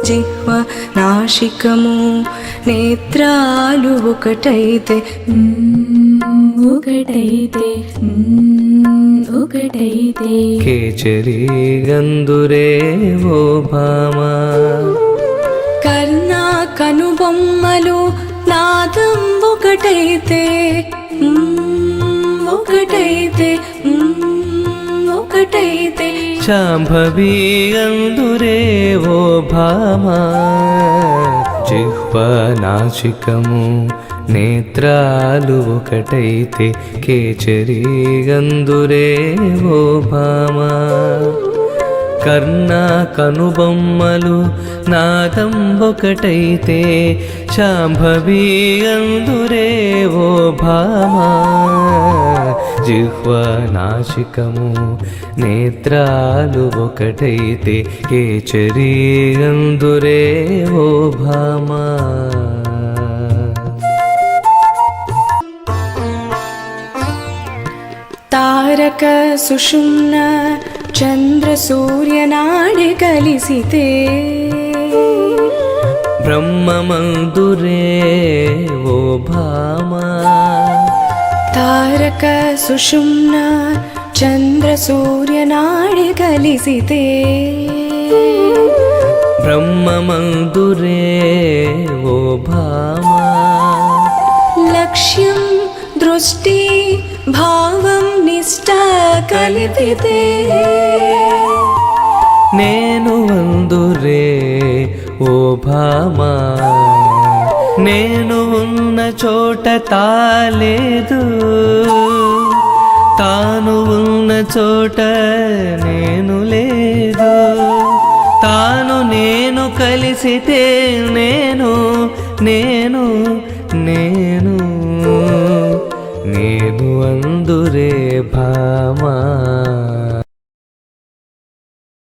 జిహ్వ నాసికము నేత్రాలు ఒకటైతే ఒకటైతే కేచరి గందురే ఓ భామా కర్ణ కనుబొమ్మలు నాదం ఒకటైతే ఒకటైతే ఒకటైతే శాంభవి గందురే ఓ భామా జిహ్వ నాసికము నేత్రాలు ఒకటైతే కేచరి గందురే ఓ భామా కర్ణ కనుబొమ్మలు నాదం ఒకటైతే శాంభవి గందురే ఓ భామా జిహ్వ నాసికము నేత్రాలు ఒకటైతే కేచరి గందురే ఓ భామా తారక సుషుమ్న చంద్ర సూర్యనాడి కలిసితే బ్రహ్మమందురే ఓ భామా తారక సుషుమ్న చంద్ర సూర్యనాడి కలిసితే బ్రహ్మమందురే ఓ భామా లక్ష్యం దృష్టి భావం నిష్ట కలిపితే నేను అందురే ఓ భామా నేను ఉన్న చోట తాలేదు తాను ఉన్న చోట నేను లేదు తాను నేను కలిసితే నేను నేను నేను నేను అందురే భామా